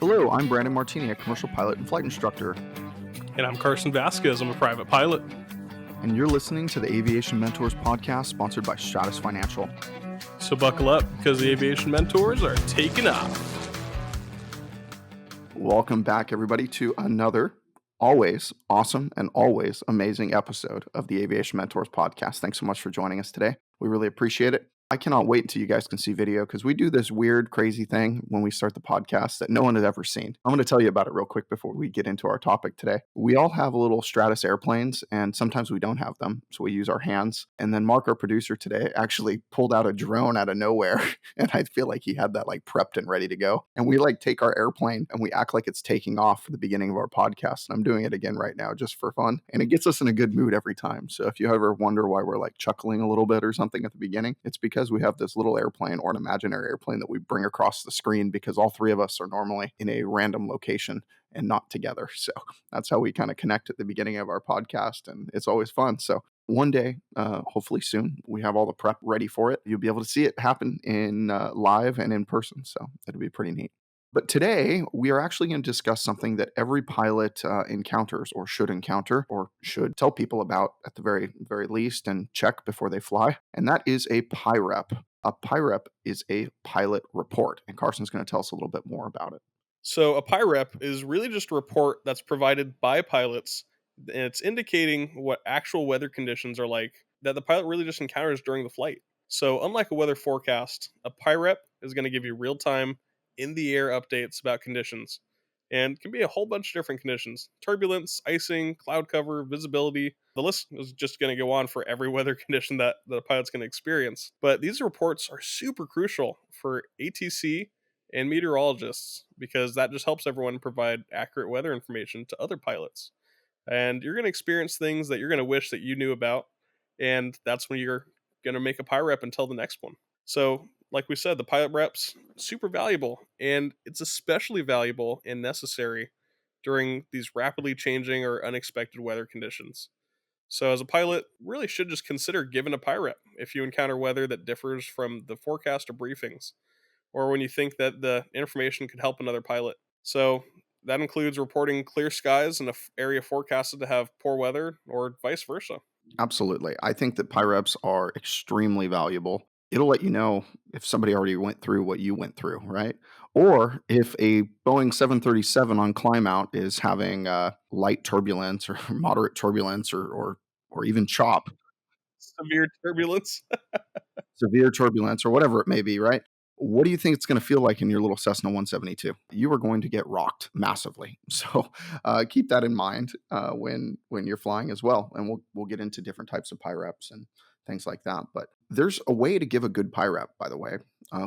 Hello, I'm Brandon Martini, a commercial pilot and flight instructor, And I'm Carson Vasquez. I'm a private pilot. and you're listening to the Aviation Mentors podcast sponsored by Stratus Financial. So buckle up because the Aviation Mentors are taking off. Welcome back, everybody, to another always awesome and always amazing episode of the Aviation Mentors podcast. Thanks so much for joining us today. We really appreciate it. I cannot wait until you guys can see video because we do this weird, crazy thing when we start the podcast that no one has ever seen. I'm going to tell you about it real quick before we get into our topic today. We all have little Stratus airplanes, and sometimes we don't have them, so we use our hands. And then Mark, our producer today, actually pulled out a drone out of nowhere, and I feel like he had that prepped and ready to go. And we take our airplane and we act like it's taking off for the beginning of our podcast. And I'm doing it again right now just for fun, and it gets us in a good mood every time. So if you ever wonder why we're chuckling a little bit or something at the beginning, it's because we have this little airplane or an imaginary airplane that we bring across the screen because all three of us are normally in a random location and not together. So that's how we kind of connect at the beginning of our podcast, and it's always fun. So one day, hopefully soon, we have all the prep ready for it. You'll be able to see it happen in live and in person. So it'll be pretty neat. But today, we are actually going to discuss something that every pilot encounters or should tell people about at the very, very least and check before they fly. And that is a PIREP. A PIREP is a pilot report. And Carson's going to tell us a little bit more about it. So a PIREP is really just a report that's provided by pilots, and it's indicating what actual weather conditions are like that the pilot really just encounters during the flight. So unlike a weather forecast, a PIREP is going to give you real-time, in-the-air updates about conditions. And it can be a whole bunch of different conditions: turbulence, icing, cloud cover, visibility. The list is just going to go on for every weather condition that the pilot's going to experience. But these reports are super crucial for ATC and meteorologists because that just helps everyone provide accurate weather information to other pilots. And you're going to experience things that you're going to wish that you knew about. And that's when you're going to make a PIREP and tell the next one. So, like we said, the pilot reps, super valuable, and it's especially valuable and necessary during these rapidly changing or unexpected weather conditions. So as a pilot, really should just consider giving a PIREP if you encounter weather that differs from the forecast or briefings, or when you think that the information could help another pilot. So that includes reporting clear skies in an area forecasted to have poor weather, or vice versa. Absolutely. I think that PIREPs are extremely valuable. It'll let you know if somebody already went through what you went through, right? Or if a Boeing 737 on climb out is having light turbulence or moderate turbulence or even chop, Severe turbulence. severe turbulence or whatever it may be, right? What do you think it's going to feel like in your little Cessna 172? You are going to get rocked massively. So keep that in mind when you're flying as well. And we'll get into different types of PIREPs and things like that. But there's a way to give a good PIREP, by the way.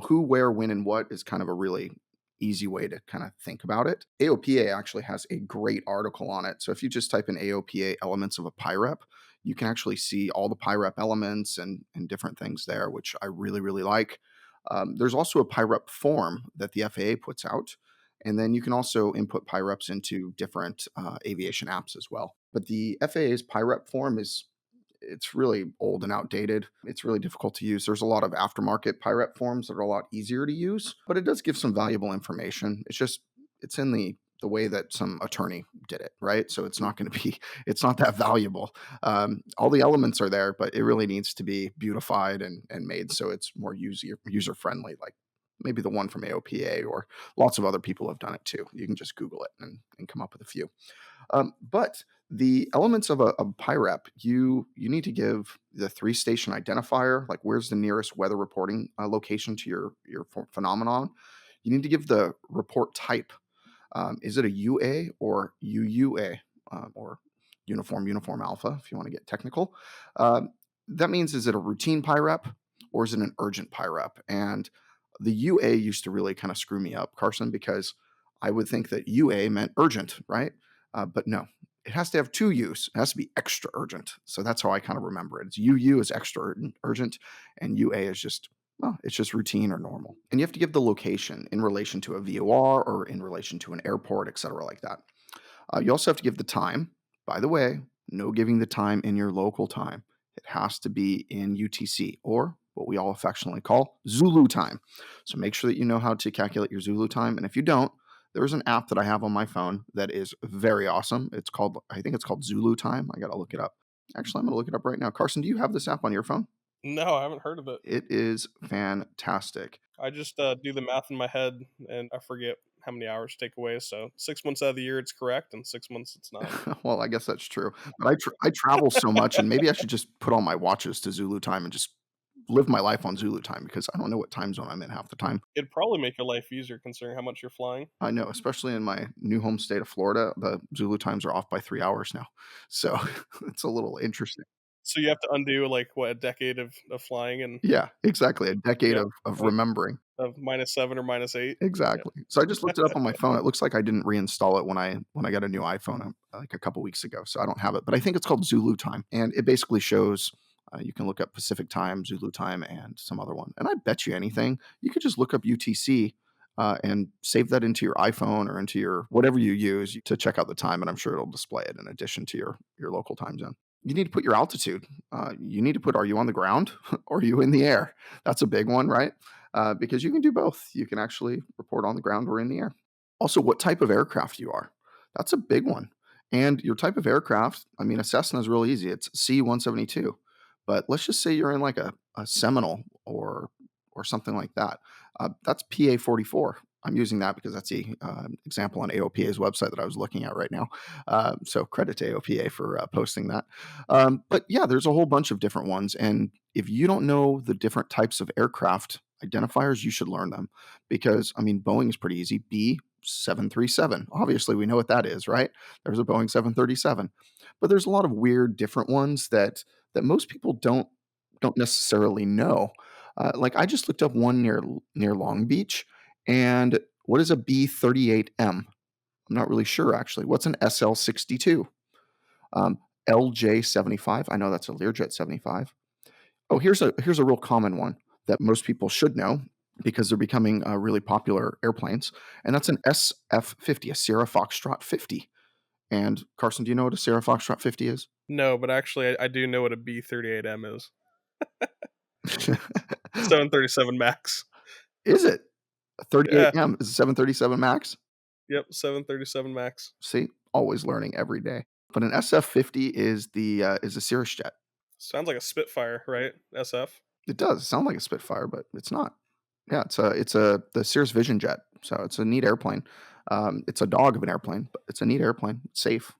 Who, where, when, and what is kind of a really easy way to kind of think about it. AOPA actually has a great article on it. So if you just type in AOPA elements of a PIREP, you can actually see all the PIREP elements and different things there, which I really, really like. There's also a PIREP form that the FAA puts out, and then you can also input PIREPs into different aviation apps as well. But the FAA's PIREP form it's really old and outdated. It's really difficult to use. There's a lot of aftermarket PIREP forms that are a lot easier to use, but it does give some valuable information. It's in the way that some attorney did it, right? So it's not that valuable. All the elements are there, but it really needs to be beautified and made so it's more user friendly, like maybe the one from AOPA, or lots of other people have done it too. You can just Google it and come up with a few. But the elements of a PIREP, you need to give the 3-station identifier, like where's the nearest weather reporting location to your phenomenon. You need to give the report type. Is it a UA or UUA, or uniform alpha, if you want to get technical? That means, is it a routine PIREP or is it an urgent PIREP? And the UA used to really kind of screw me up, Carson, because I would think that UA meant urgent, right? But no, it has to have 2 U's. It has to be extra urgent. So that's how I kind of remember it. It's UU is extra urgent, and UA is just, well, it's just routine or normal. And you have to give the location in relation to a VOR or in relation to an airport, et cetera, like that. You also have to give the time. By the way, no giving the time in your local time. It has to be in UTC, or what we all affectionately call Zulu time. So make sure that you know how to calculate your Zulu time. And if you don't, There's an app that I have on my phone that is very awesome. I think it's called Zulu Time. I got to look it up. Actually, I'm going to look it up right now. Carson, do you have this app on your phone? No, I haven't heard of it. It is fantastic. I just do the math in my head and I forget how many hours to take away. So 6 months out of the year it's correct, and 6 months it's not. Well, I guess that's true. But I travel so much, and maybe I should just put all my watches to Zulu Time and just live my life on Zulu Time because I don't know what time zone I'm in half the time. It'd probably make your life easier considering how much you're flying. I know, especially in my new home state of Florida, the Zulu times are off by 3 hours now. So, it's a little interesting. So you have to undo like what, a decade of flying, and Yeah, exactly, a decade yeah, of of, remembering. of -7 or -8. Yeah. Exactly. So I just looked it up on my phone. It looks like I didn't reinstall it when I got a new iPhone, like a couple weeks ago, so I don't have it. But I think it's called Zulu Time, and it basically shows. You can look up Pacific Time, Zulu Time, and some other one. And I bet you anything, you could just look up UTC and save that into your iPhone or into your whatever you use to check out the time, and I'm sure it'll display it in addition to your local time zone. You need to put your altitude. You need to put, are you on the ground or are you in the air? That's a big one, right? Because you can do both. You can actually report on the ground or in the air. Also, what type of aircraft you are. That's a big one. And your type of aircraft, I mean, a Cessna is real easy. It's C-172. But let's just say you're in like a Seminole or something like that. That's PA-44. I'm using that because that's the example on AOPA's website that I was looking at right now. So credit to AOPA for posting that. But yeah, there's a whole bunch of different ones. And if you don't know the different types of aircraft identifiers, you should learn them because, I mean, Boeing is pretty easy. B 737. Obviously, we know what that is, right? There's a Boeing 737. But there's a lot of weird different ones that most people don't necessarily know. Like I just looked up one near Long Beach, and what is a B-38M? I'm not really sure actually. What's an SL-62? LJ-75. I know that's a Learjet 75. Oh, here's a real common one that most people should know because they're becoming really popular airplanes, and that's an SF-50, a Sierra Foxtrot 50. And Carson, do you know what a Sierra Foxtrot 50 is? No, but actually I do know what a B-38M is. 737 Max. Is it? A Yeah. 38M is a 737 Max? Yep, 737 Max. See, always learning every day. But an SF-50 is a Cirrus jet. Sounds like a Spitfire, right? SF. It does sound like a Spitfire, but it's not. Yeah, it's a the Cirrus Vision jet, so it's a neat airplane. It's a dog of an airplane, but it's a neat airplane. It's safe.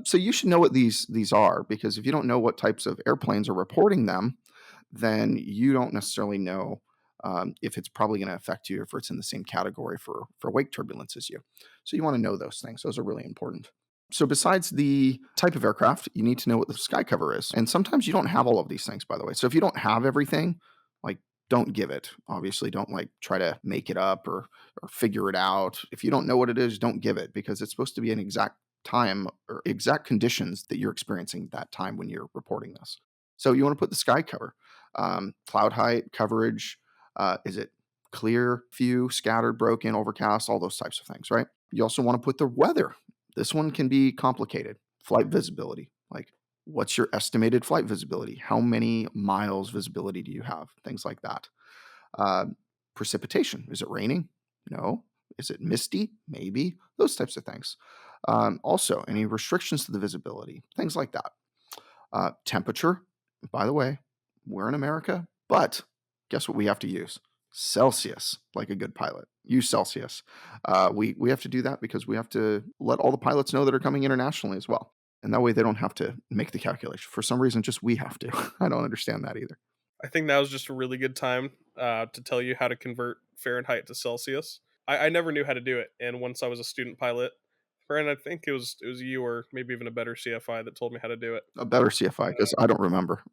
So you should know what these are because if you don't know what types of airplanes are reporting them, then you don't necessarily know if it's probably going to affect you if it's in the same category for wake turbulence as you. So you want to know those things. Those are really important. So besides the type of aircraft, you need to know what the sky cover is. And sometimes you don't have all of these things, by the way. So if you don't have everything, like don't give it. Obviously, don't like try to make it up or figure it out. If you don't know what it is, don't give it because it's supposed to be an exact time or exact conditions that you're experiencing that time when you're reporting this. So you want to put the sky cover, cloud height, coverage. Is it clear, few, scattered, broken, overcast, all those types of things, right? You also want to put the weather. This one can be complicated. Flight visibility, like what's your estimated flight visibility? How many miles visibility do you have? Things like that. Uh, Precipitation. Is it raining? No. Is it misty? Maybe. Those types of things. Also, any restrictions to the visibility? Things like that. Temperature. By the way, we're in America, but guess what we have to use? Celsius, like a good pilot. Use Celsius. We have to do that because we have to let all the pilots know that are coming internationally as well. And that way they don't have to make the calculation. For some reason, just we have to. I don't understand that either. I think now is just a really good time to tell you how to convert Fahrenheit to Celsius. I never knew how to do it, and once I was a student pilot, and I think it was you or maybe even a better CFI that told me how to do it. A better CFI because I don't remember.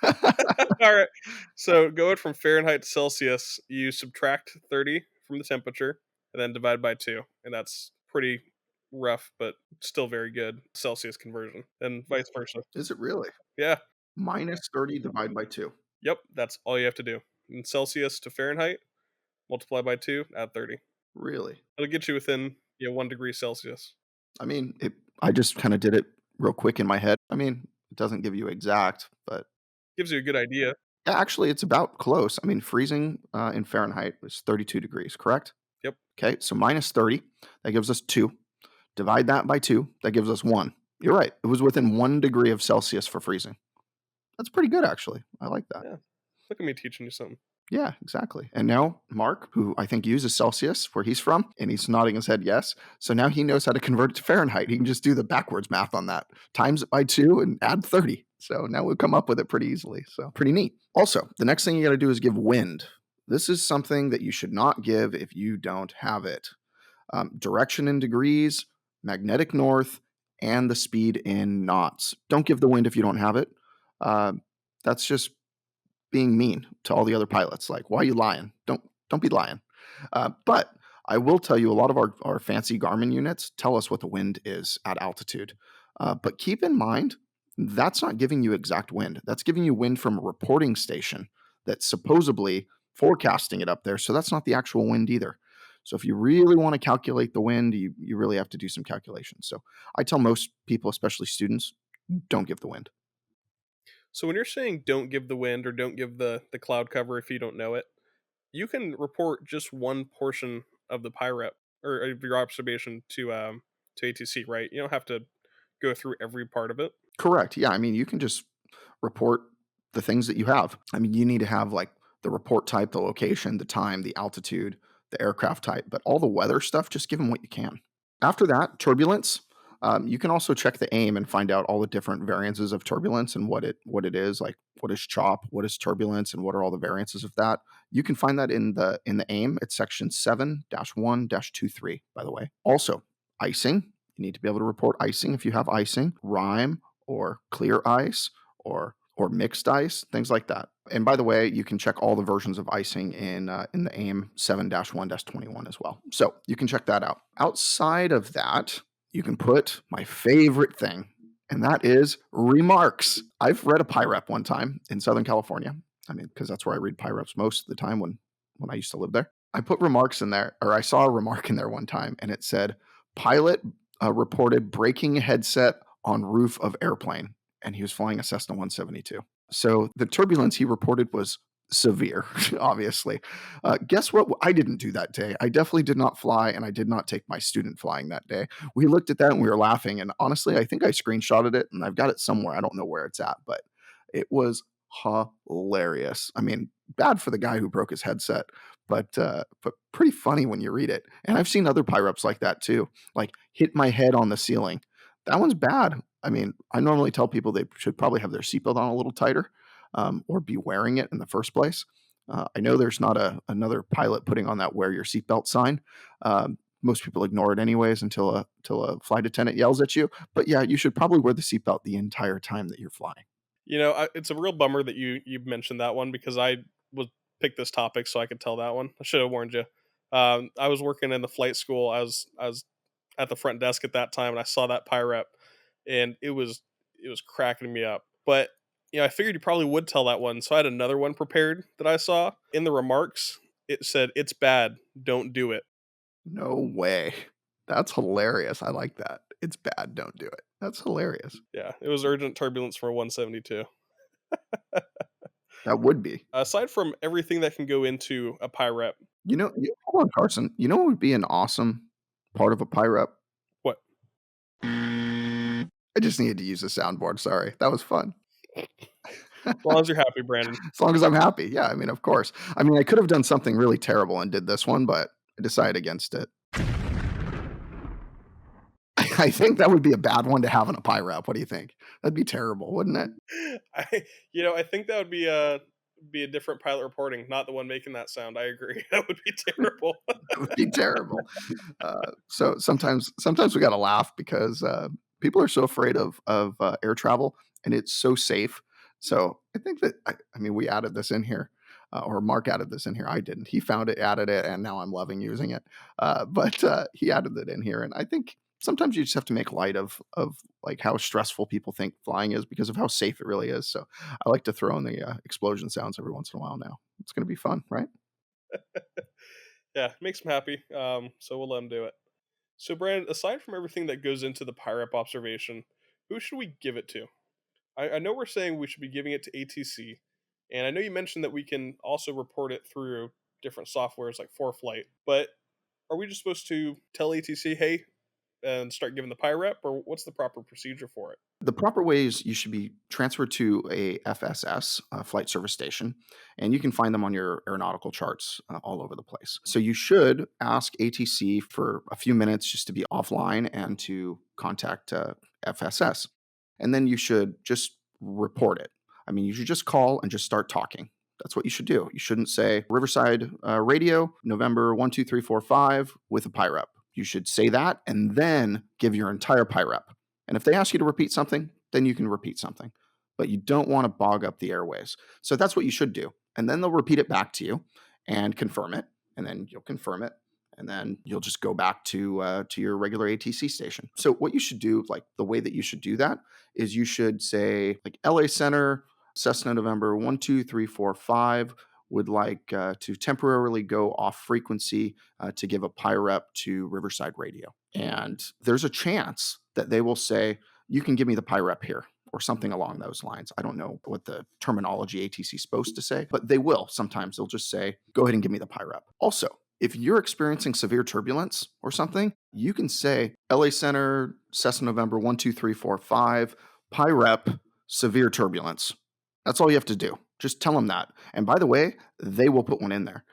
All right, so going from Fahrenheit to Celsius, you subtract 30 from the temperature and then divide by two, and that's pretty rough, but still very good Celsius conversion, and vice versa. Is it really? Yeah, Minus 30 divided by 2. yep, that's all you have to do. In Celsius to Fahrenheit, multiply by 2, add 30. Really? It'll get you within 1 degree Celsius. I mean, I just kind of did it real quick in my head. I mean, it doesn't give you exact, but Gives you a good idea. yeah, actually, it's about close. I mean, freezing in Fahrenheit is 32 degrees, correct? Yep. Okay, so minus 30, that gives us 2. Divide that by 2, that gives us 1. You're right. It was within 1 degree of Celsius for freezing. That's pretty good, actually. I like that. Yeah. Look at me teaching you something. Yeah, exactly. And now Mark, who I think uses Celsius where he's from, and he's nodding his head yes. So now he knows how to convert it to Fahrenheit. He can just do the backwards math on that, times it by 2 and add 30. So now we'll come up with it pretty easily. So pretty neat. Also, the next thing you got to do is give wind. This is something that you should not give if you don't have it. Direction in degrees, magnetic north, and the speed in knots. Don't give the wind if you don't have it. Uh, that's just being mean to all the other pilots. Like, why are you lying? Don't be lying. But I will tell you, a lot of our fancy Garmin units tell us what the wind is at altitude. But keep in mind, that's not giving you exact wind. That's giving you wind from a reporting station that's supposedly forecasting it up there. So that's not the actual wind either. So if you really want to calculate the wind, you really have to do some calculations. So I tell most people, especially students, don't give the wind. So when you're saying don't give the wind or don't give the cloud cover if you don't know it, you can report just one portion of the PIREP or of your observation to ATC, right? You don't have to go through every part of it. Correct. Yeah. I mean, you can just report the things that you have. I mean, you need to have like the report type, the location, the time, the altitude, the aircraft type, but all the weather stuff, just give them what you can. After that, turbulence. You can also check the AIM and find out all the different variances of turbulence and what it is. Like what is chop, what is turbulence, and what are all the variances of that. You can find that in the AIM. It's section 7-1-23, by the way. Also, icing. You need to be able to report icing if you have icing, rime or clear ice or mixed ice, things like that. And by the way, you can check all the versions of icing in the AIM 7-1-21 as well. So you can check that out. Outside of that, you can put my favorite thing, and that is remarks. I've read a PIREP one time in Southern California. I mean, because that's where I read PIREPs most of the time when I used to live there. I put remarks in there, or I saw a remark in there one time, and it said, pilot reported breaking headset on roof of airplane, and he was flying a Cessna 172. So the turbulence he reported was severe, obviously. Guess what? I didn't do that day. I definitely did not fly, and I did not take my student flying that day. We looked at that and we were laughing. And honestly, I think I screenshotted it and I've got it somewhere. I don't know where it's at, but it was hilarious. I mean, bad for the guy who broke his headset, but pretty funny when you read it. And I've seen other PIREPs like that too, like hit my head on the ceiling. That one's bad. I mean, I normally tell people they should probably have their seatbelt on a little tighter, or be wearing it in the first place. I know there's not another pilot putting on that wear your seatbelt sign. Most people ignore it anyways until a flight attendant yells at you. But yeah, you should probably wear the seatbelt the entire time that you're flying. It's a real bummer that you mentioned that one because I was picked this topic so I could tell that one. I should have warned you. I was working in the flight school. I was at the front desk at that time, and I saw that PIREP, and it was cracking me up. But I figured you probably would tell that one, so I had another one prepared that I saw in the remarks. It said, "It's bad. Don't do it." No way. That's hilarious. I like that. It's bad. Don't do it. That's hilarious. Yeah, it was urgent turbulence for a 172. That would be. Aside from everything that can go into a PIREP, Hold on, Carson. You know what would be an awesome part of a PIREP? what? I just needed to use a soundboard. Sorry. That was fun. As long as you're happy, Brandon. As long as I'm happy. Yeah, I mean, of course. I mean, I could have done something really terrible and did this one, but I decided against it. I think that would be a bad one to have in a PIREP. What do you think? That'd be terrible, wouldn't it? I think that would be a different pilot reporting, not the one making that sound. I agree. That would be terrible. It would be terrible. So sometimes we got to laugh because people are so afraid of air travel, and it's so safe. So I think that I mean we added this in here, or Mark added this in here. I didn't. He found it, added it, and now I'm loving using it. But he added it in here, and I think sometimes you just have to make light of like how stressful people think flying is because of how safe it really is. So I like to throw in the explosion sounds every once in a while. Now it's going to be fun, right? Yeah, it makes him happy. So we'll let him do it. So, Brandon, aside from everything that goes into the PIREP observation, who should we give it to? I know we're saying we should be giving it to ATC, and I know you mentioned that we can also report it through different softwares like ForeFlight, but Are we just supposed to tell ATC, hey, and start giving the PIREP, or what's the proper procedure for it? The proper way is you should be transferred to a FSS, a flight service station, and you can find them on your aeronautical charts all over the place. So you should ask ATC for a few minutes just to be offline and to contact FSS. And then you should just report it. I mean, you should just call and just start talking. That's what you should do. You shouldn't say Riverside Radio, November 12345 with a PIREP. You should say that and then give your entire PIREP. And if they ask you to repeat something, then you can repeat something. But you don't want to bog up the airways. So that's what you should do. And then they'll repeat it back to you and confirm it. And then you'll confirm it. And then you'll just go back to your regular ATC station. So what you should do, like the way that you should do that, is you should say like LA Center, Cessna November 12345 would like to temporarily go off frequency to give a PIREP to Riverside Radio. And there's a chance that they will say, you can give me the PIREP here or something along those lines. I don't know what the terminology ATC is supposed to say, but they will. Sometimes they'll just say, go ahead and give me the PIREP. Also, if you're experiencing severe turbulence or something, you can say LA Center, Cessna November 12345, PIREP, severe turbulence. That's all you have to do. Just tell them that. And by the way, they will put one in there.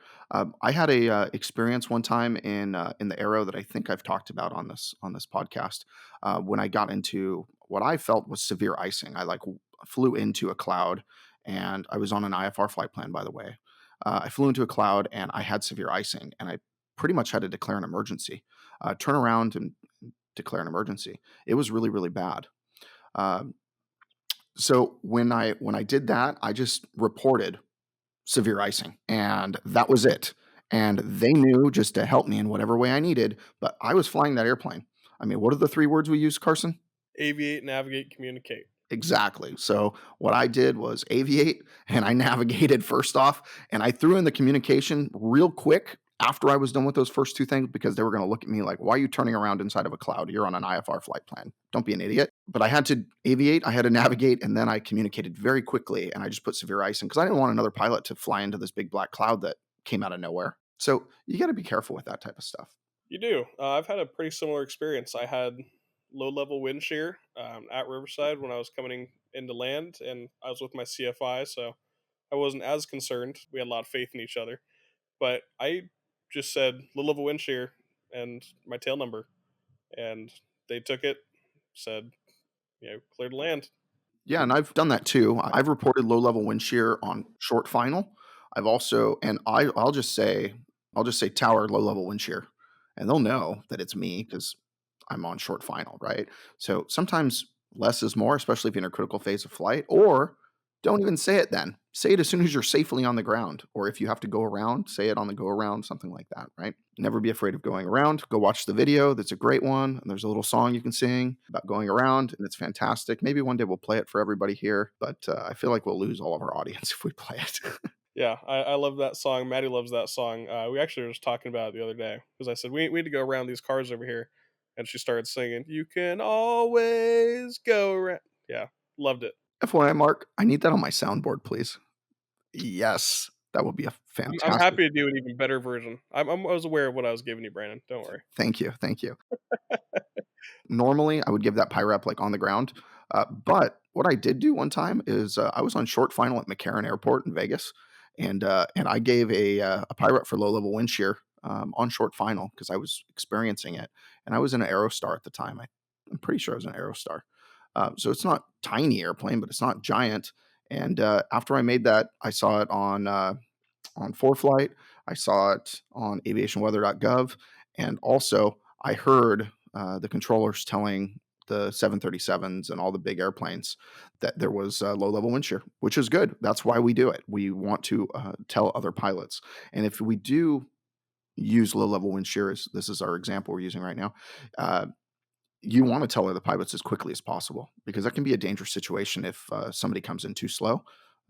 I had a experience one time in the Aero that I think I've talked about on this podcast when I got into what I felt was severe icing. I flew into a cloud, and I was on an IFR flight plan. By the way, I flew into a cloud and I had severe icing, and I pretty much had to declare an emergency, turn around and declare an emergency. It was really really bad. So when I did that, I just reported severe icing, and that was it. And they knew just to help me in whatever way I needed, but I was flying that airplane. I mean, what are the three words we use, Carson? Aviate, navigate, communicate. Exactly. So what I did was aviate and I navigated first off, and I threw in the communication real quick after I was done with those first two things because they were going to look at me like, why are you turning around inside of a cloud? You're on an IFR flight plan. Don't be an idiot. But I had to aviate, I had to navigate, and then I communicated very quickly, and I just put severe icing because I didn't want another pilot to fly into this big black cloud that came out of nowhere. So you got to be careful with that type of stuff. You do. I've had a pretty similar experience. I had low level wind shear at Riverside when I was coming into land, and I was with my CFI, so I wasn't as concerned. We had a lot of faith in each other. But I just said low level wind shear and my tail number, and they took it, said, clear to land. Yeah, and I've done that too. I've reported low level wind shear on short final. I've also, and I'll just say tower low level wind shear, and they'll know that it's me because I'm on short final, right? So sometimes less is more, especially if you're in a critical phase of flight, or don't even say it then. Say it as soon as you're safely on the ground, or if you have to go around, say it on the go around, something like that, right? Never be afraid of going around. Go watch the video. That's a great one. And there's a little song you can sing about going around, and it's fantastic. Maybe one day we'll play it for everybody here, but I feel like we'll lose all of our audience if we play it. Yeah, I love that song. Maddie loves that song. We actually were just talking about it the other day because I said we need to go around these cars over here, and she started singing. You can always go around. Yeah, loved it. FYI, Mark, I need that on my soundboard, please. Yes, that would be a I'm fantastic. happy to do an even better version. I was aware of what I was giving you, Brandon. Don't worry. Thank you. Thank you. Normally, I would give that PIREP like on the ground. But what I did do one time is I was on short final at McCarran Airport in Vegas, and I gave a PIREP for low level wind shear on short final because I was experiencing it, and I was in an Aerostar at the time. I'm pretty sure I was an Aerostar. So it's not tiny airplane, but it's not giant. And after I made that, I saw it on ForeFlight. I saw it on aviationweather.gov, and also I heard the controllers telling the 737s and all the big airplanes that there was low level wind shear, which is good. That's why we do it. We want to tell other pilots. And if we do use low level wind shear, as this is our example we're using right now, you want to tell other pilots as quickly as possible because that can be a dangerous situation if somebody comes in too slow.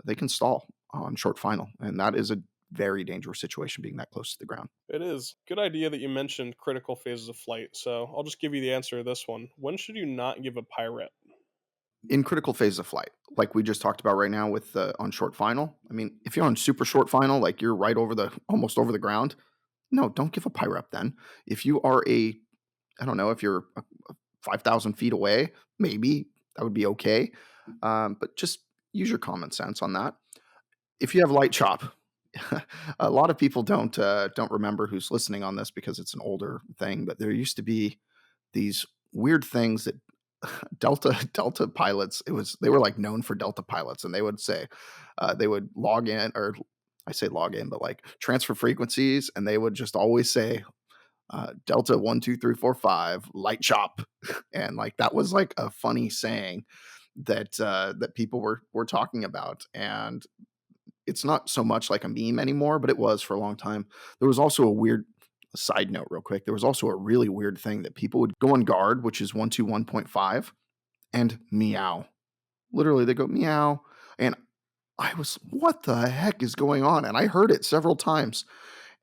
They can stall on short final, and that is a very dangerous situation being that close to the ground. It is. Good idea that you mentioned critical phases of flight. So I'll just give you the answer to this one. When should you not give a PIREP? In critical phase of flight, like we just talked about right now with on short final. I mean, if you're on super short final, like you're right over almost over the ground, No, don't give a PIREP then. If you are I don't know, if you're 5,000 feet away, maybe that would be okay. But just use your common sense on that. If you have light chop, a lot of people don't remember who's listening on this because it's an older thing, but there used to be these weird things that Delta pilots, they were like known for Delta pilots, and they would say they would log in, or I say log in, but like transfer frequencies, and they would just always say Delta 12345 light chop, and like that was like a funny saying that people were talking about, and it's not so much like a meme anymore, but it was for a long time. There was also a weird side note, real quick. There was also a really weird thing that people would go on guard, which is 121.5, and meow. Literally, they go meow, and I was, what the heck is going on? And I heard it several times,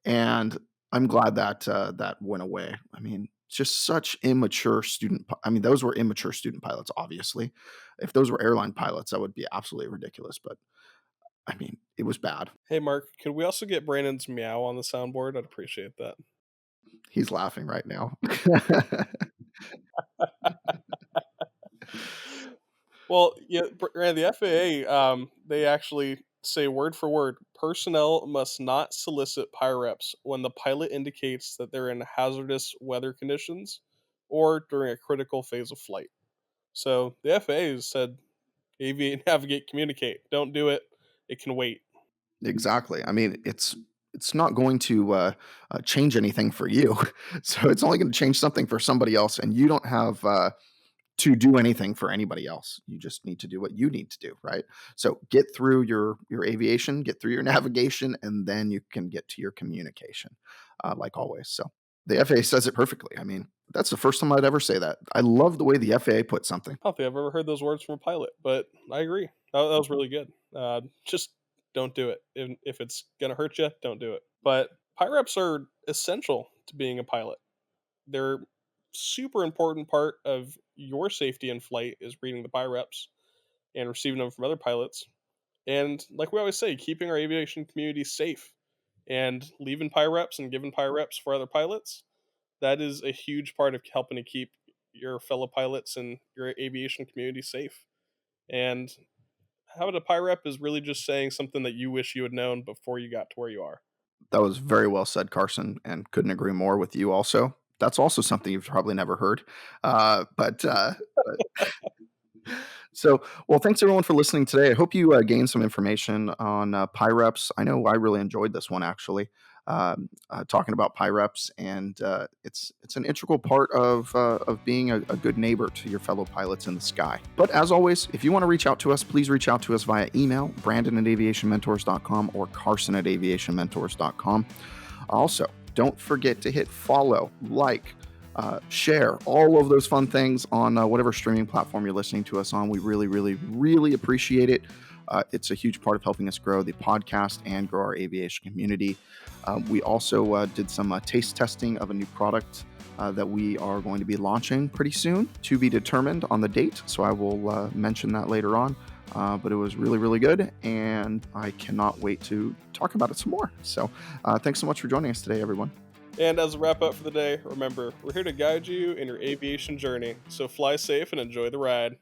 and I'm glad that that went away. I mean, just such immature student. I mean, those were immature student pilots. Obviously, if those were airline pilots, that would be absolutely ridiculous. But I mean, it was bad. Hey, Mark, could we also get Brandon's meow on the soundboard? I'd appreciate that. He's laughing right now. Well, yeah, the FAA, they actually say word for word, personnel must not solicit PIREPs when the pilot indicates that they're in hazardous weather conditions or during a critical phase of flight. So the FAA has said, aviate, navigate, communicate. Don't do it. It can wait. Exactly. I mean, it's not going to change anything for you, so it's only going to change something for somebody else, and you don't have to do anything for anybody else. You just need to do what you need to do, right? So get through your aviation, get through your navigation, and then you can get to your communication, like always. So the FAA says it perfectly. I mean, that's the first time I'd ever say that. I love the way the FAA put something. I don't think I've ever heard those words from a pilot, but I agree. That was really good. Just don't do it. If it's gonna hurt you, don't do it. But PIREPs are essential to being a pilot. They're super important part of your safety in flight is reading the PIREPs and receiving them from other pilots. And like we always say, keeping our aviation community safe and leaving PIREPs and giving PIREPs for other pilots, that is a huge part of helping to keep your fellow pilots and your aviation community safe. And having a PIREP is really just saying something that you wish you had known before you got to where you are. That was very well said, Carson, and couldn't agree more with you. Also, that's also something you've probably never heard. But so, well, thanks everyone for listening today. I hope you gained some information on PIREPs. I know I really enjoyed this one actually, talking about PIREPs, and it's an integral part of being a good neighbor to your fellow pilots in the sky. But as always, if you want to reach out to us, please reach out to us via email, brandon@aviationmentors.com or carson@aviationmentors.com. Also, don't forget to hit follow, like, share, all of those fun things on whatever streaming platform you're listening to us on. We really, really, really appreciate it. It's a huge part of helping us grow the podcast and grow our aviation community. We also did some taste testing of a new product that we are going to be launching pretty soon, to be determined on the date. So I will mention that later on. But it was really, really good, and I cannot wait to talk about it some more. So thanks so much for joining us today, everyone. And as a wrap up for the day, remember, we're here to guide you in your aviation journey. So fly safe and enjoy the ride.